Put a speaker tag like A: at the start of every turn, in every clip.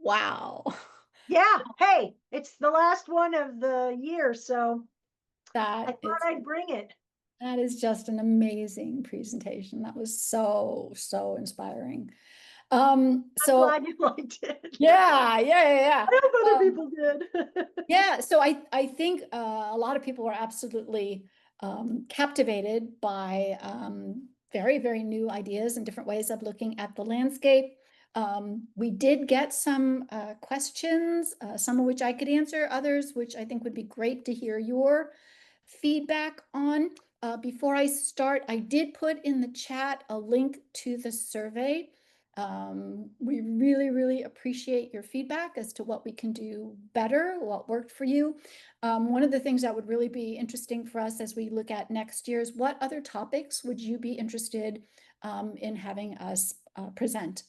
A: Wow.
B: Yeah, hey, it's the last one of the year, so I
A: That
B: thought
A: is
B: I'd bring it.
A: that is just an amazing presentation. That was so, so inspiring.
B: I'm
A: So
B: glad you liked it.
A: yeah, yeah, yeah, yeah.
B: I hope other
A: Um,
B: people did.
A: yeah, so I think a lot of people are absolutely captivated by very, very new ideas and different ways of looking at the landscape. We did get some questions, some of which I could answer, others which I think would be great to hear your feedback on. Before I start, I did put in the chat a link to the survey. We really, really appreciate your feedback as to what we can do better, what worked for you. One of the things that would really be interesting for us as we look at next year's, what other topics would you be interested in having us present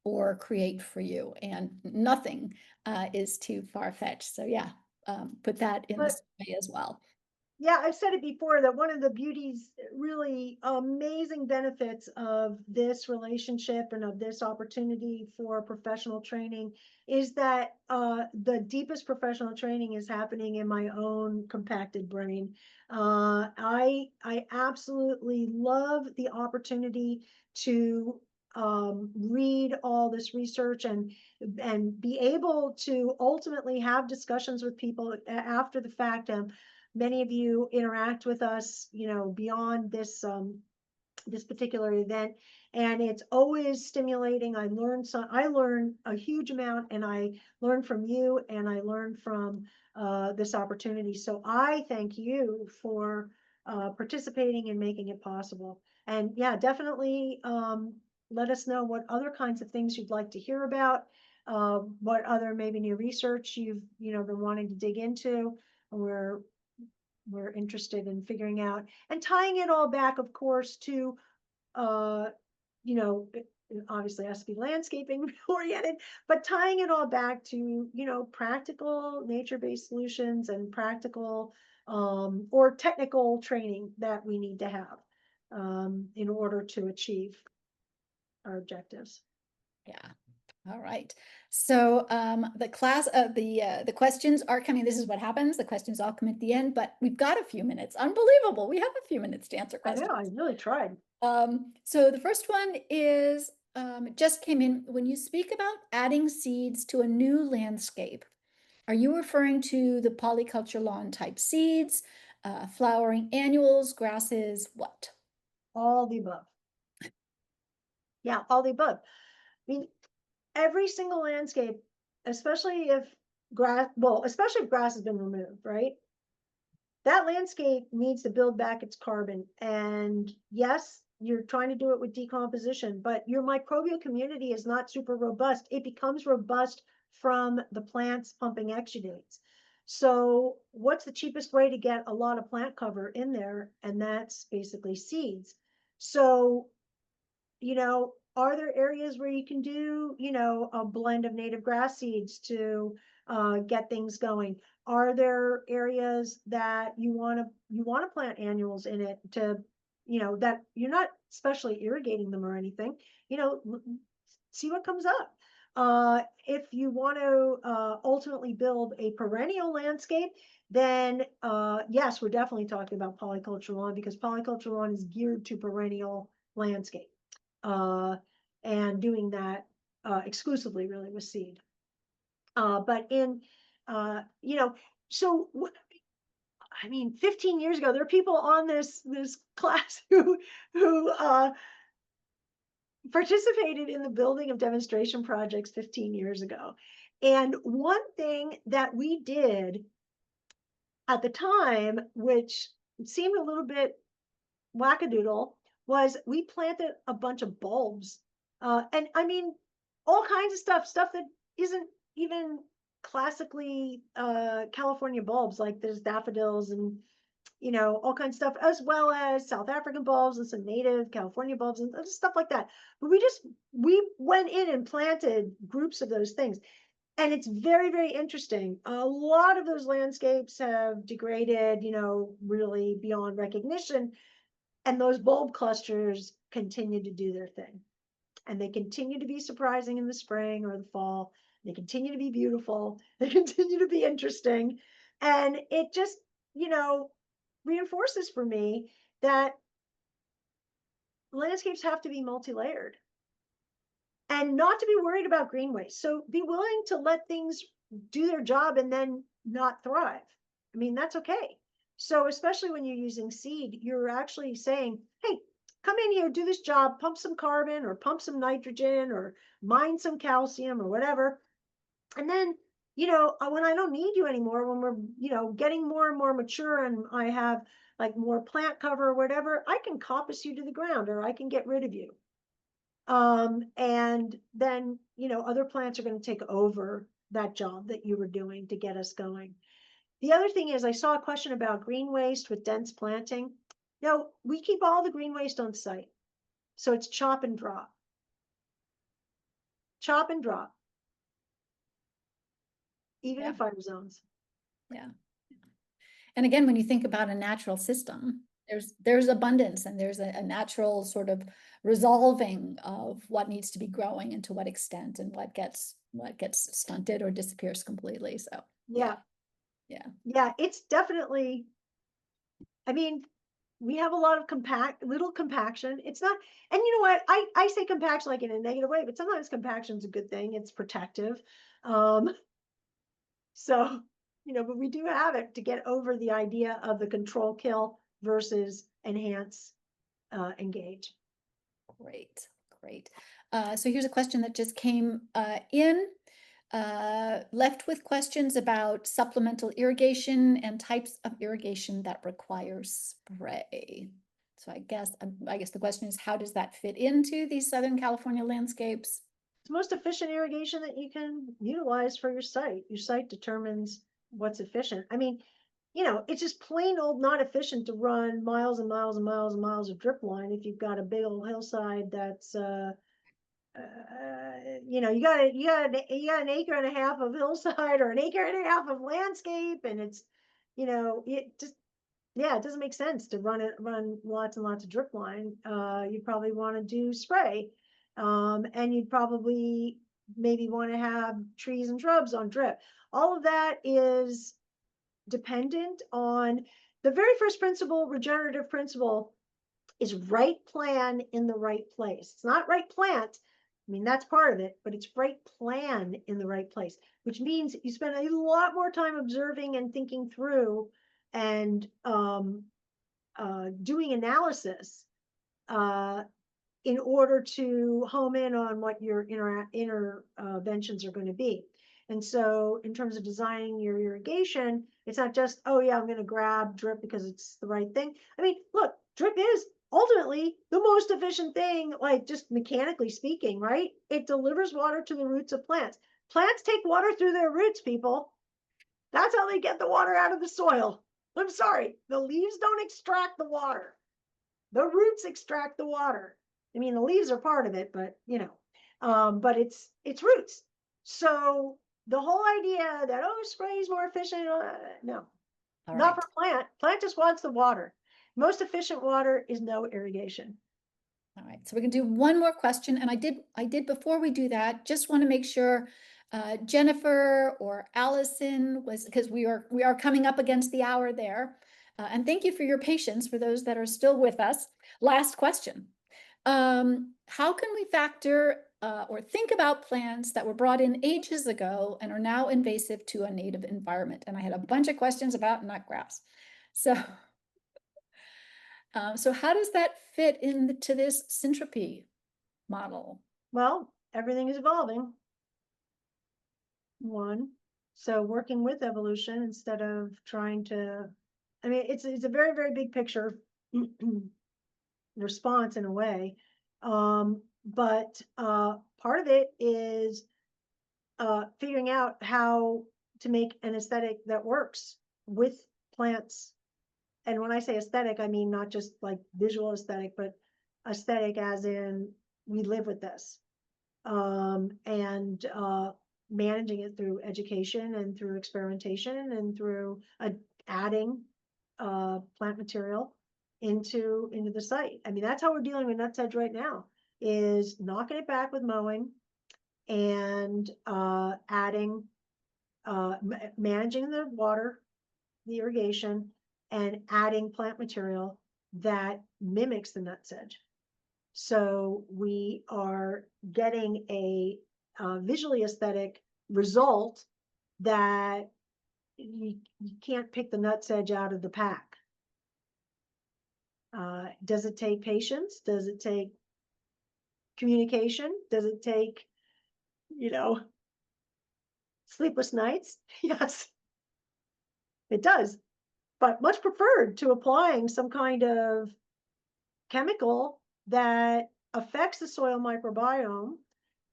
A: or create for you? And nothing is too far-fetched. So yeah, put that in the
B: But
A: survey as well.
B: yeah, I've said it before that one of the beauties, really amazing benefits of this relationship and of this opportunity for professional training is that the deepest professional training is happening in my own compacted brain. I absolutely love the opportunity to read all this research and be able to ultimately have discussions with people after the fact. Many of you interact with us, beyond this particular event, and it's always stimulating. I learn a huge amount, and I learn from you, and I learn from this opportunity. So I thank you for participating and making it possible. And yeah, definitely let us know what other kinds of things you'd like to hear about, what other maybe new research you've been wanting to dig into. We're we're interested in figuring out and tying it all back, of course, to uh obviously has to be landscaping oriented, but tying it all back to practical nature-based solutions and practical or technical training that we need to have in order to achieve our objectives.
A: Yeah. All right. So the questions are coming. This is what happens. The questions all come at the end, but we've got a few minutes. Unbelievable. We have a few minutes to answer
B: I know,
A: questions.
B: I really tried.
A: So the first one is it just came in. When you speak about adding seeds to a new landscape, are you referring to the polyculture lawn type seeds, flowering annuals, grasses, what?
B: All the above. Yeah, all the above. I mean, every single landscape, especially if especially if grass has been removed, right? That landscape needs to build back its carbon. And yes, you're trying to do it with decomposition, but your microbial community is not super robust. It becomes robust from the plants pumping exudates. So, what's the cheapest way to get a lot of plant cover in there? And that's basically seeds. So, are there areas where you can do, a blend of native grass seeds to get things going? Are there areas that you want to plant annuals in it to, that you're not specially irrigating them or anything, see what comes up. If you want to ultimately build a perennial landscape, then yes, we're definitely talking about polycultural lawn because polycultural lawn is geared to perennial landscape uh, and doing that exclusively really with seed. But in, you know, so I mean, 15 years ago, there are people on this class who participated in the building of demonstration projects 15 years ago. And one thing that we did at the time, which seemed a little bit wackadoodle, was we planted a bunch of bulbs. And I mean, all kinds of stuff that isn't even classically California bulbs, like there's daffodils and, all kinds of stuff, as well as South African bulbs and some native California bulbs and stuff like that. But we went in and planted groups of those things. And it's very, very interesting. A lot of those landscapes have degraded, really beyond recognition, and those bulb clusters continue to do their thing. And they continue to be surprising in the spring or the fall. They continue to be beautiful. They continue to be interesting. And it just, you know, reinforces for me that landscapes have to be multi-layered and not to be worried about green waste. So be willing to let things do their job and then not thrive. I mean, that's okay. So especially when you're using seed, you're actually saying, hey, come in here, do this job, pump some carbon or pump some nitrogen or mine some calcium or whatever. And then, when I don't need you anymore, when we're, getting more and more mature and I have like more plant cover or whatever, I can coppice you to the ground or I can get rid of you. And then, other plants are going to take over that job that you were doing to get us going. The other thing is I saw a question about green waste with dense planting. No, we keep all the green waste on site. So it's chop and drop. Chop and drop, even in
A: Yeah,
B: fire zones.
A: yeah. And again, when you think about a natural system, there's abundance and there's a natural sort of resolving of what needs to be growing and to what extent and what gets stunted or disappears completely. So yeah,
B: Yeah.
A: yeah,
B: Yeah. It's definitely, I mean, we have a lot of little compaction. It's not, and you know what? I say compaction like in a negative way, but sometimes compaction is a good thing. It's protective. Um, So, but we do have it to get over the idea of the control kill versus enhance, engage.
A: great, great. So here's a question that just came in. Left with questions about supplemental irrigation and types of irrigation that require spray. So I guess the question is, how does that fit into these Southern California landscapes?
B: It's the most efficient irrigation that you can utilize for your site. Your site determines what's efficient. I mean, it's just plain old not efficient to run miles and miles and miles and miles of drip line if you've got a big old hillside that's you got an acre and a half of hillside or an acre and a half of landscape, and it's it just yeah, it doesn't make sense to run lots and lots of drip line. You probably want to do spray, and you'd probably maybe want to have trees and shrubs on drip. All of that is dependent on the very first principle, regenerative principle, is right plan in the right place. It's not right plant. I mean, that's part of it, but it's right plan in the right place, which means you spend a lot more time observing and thinking through and doing analysis uh, in order to home in on what your interventions are going to be. And so in terms of designing your irrigation, it's not just, oh yeah, I'm going to grab drip because it's the right thing. I mean, look, drip is ultimately the most efficient thing, like just mechanically speaking, right? It delivers water to the roots of plants. Plants take water through their roots, people. That's how they get the water out of the soil. I'm sorry, the leaves don't extract the water. The roots extract the water. I mean, the leaves are part of it, but but it's roots. So the whole idea that spray is more efficient, no,
A: All
B: not for
A: right.
B: plant. Plant just wants the water. Most efficient water is no irrigation.
A: All right, so we can do one more question, and I did before we do that, just want to make sure Jennifer or Allison was, because we are coming up against the hour there. And thank you for your patience for those that are still with us. Last question. How can we factor or think about plants that were brought in ages ago and are now invasive to a native environment? And I had a bunch of questions about nutgrass. So so how does that fit into this syntropy model?
B: Well, everything is evolving. One, so working with evolution instead of trying to, I mean, it's a very, very big picture response in a way. But part of it is figuring out how to make an aesthetic that works with plants. And when I say aesthetic, I mean not just like visual aesthetic, but aesthetic as in we live with this. And managing it through education and through experimentation and through adding plant material into the site. I mean, that's how we're dealing with Nutsedge right now, is knocking it back with mowing, and managing the water, the irrigation, and adding plant material that mimics the nutsedge. So we are getting a visually aesthetic result that you can't pick the nutsedge out of the pack. Does it take patience? Does it take communication? Does it take, you know, sleepless nights? Yes, it does. But much preferred to applying some kind of chemical that affects the soil microbiome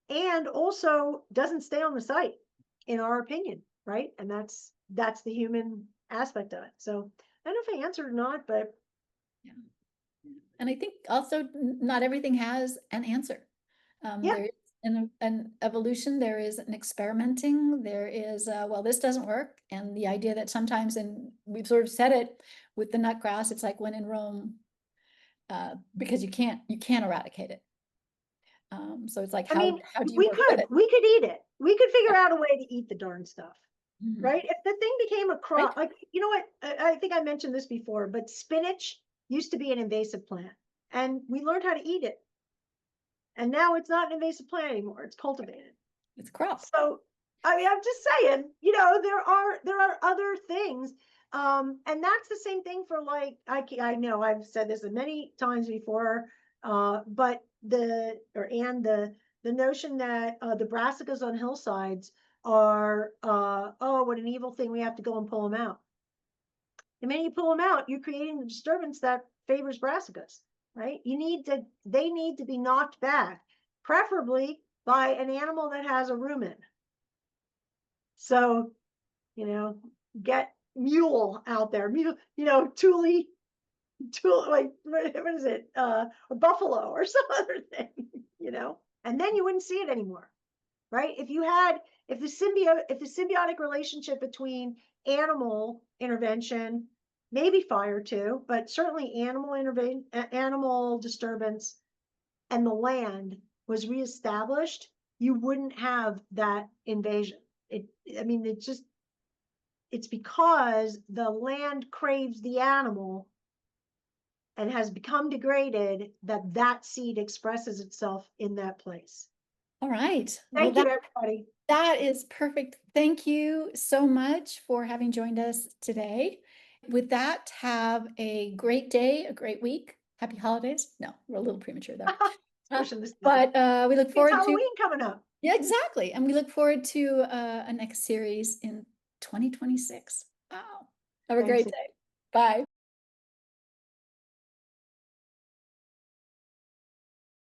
B: and also doesn't stay on the site, in our opinion, right? And that's the human aspect of it. So I don't know if I answered or not, but
A: Yeah. And I think also not everything has an answer.
B: yeah,
A: There is an evolution, there is an experimenting, there is, well, this doesn't work. And the idea that sometimes, and we've sort of said it with the nutgrass, it's like when in Rome, because you can't eradicate it. So it's like,
B: I mean,
A: how do you work with it?
B: we could eat it. We could
A: Yeah.
B: figure out a way to eat the darn stuff,
A: Mhm.
B: right? If the thing became a
A: Right?
B: crop, like, you know what? I think I mentioned this before, but spinach used to be an invasive plant and we learned how to eat it. And now it's not an invasive plant anymore. It's cultivated.
A: It's a crop.
B: So, I mean, I'm just saying, there are other things. And that's the same thing for like, I know I've said this many times before, but the notion that the brassicas on hillsides are, oh, what an evil thing. We have to go and pull them out. The minute you pull them out, you're creating the disturbance that favors brassicas, right? They need to be knocked back, preferably by an animal that has a rumen. So, you know, get mule out there, mule, Thule, like, what is it? A buffalo or some other thing, and then you wouldn't see it anymore, right? If the symbiotic relationship between animal intervention, maybe fire too, but certainly animal disturbance and the land was reestablished, you wouldn't have that invasion. It, I mean, it's because the land craves the animal and has become degraded that seed expresses itself in that place.
A: All right. Well,
B: Thank you, everybody.
A: that is perfect. Thank you so much for having joined us today. With that, have a great day, a great week. Happy holidays. No, we're a little premature though. Uh,
B: Pushing this down.
A: but we look
B: It's
A: forward to,
B: Halloween coming up.
A: yeah, exactly. And we look forward to a next series in 2026. Wow. Have a
B: Thanks.
A: great day. Bye.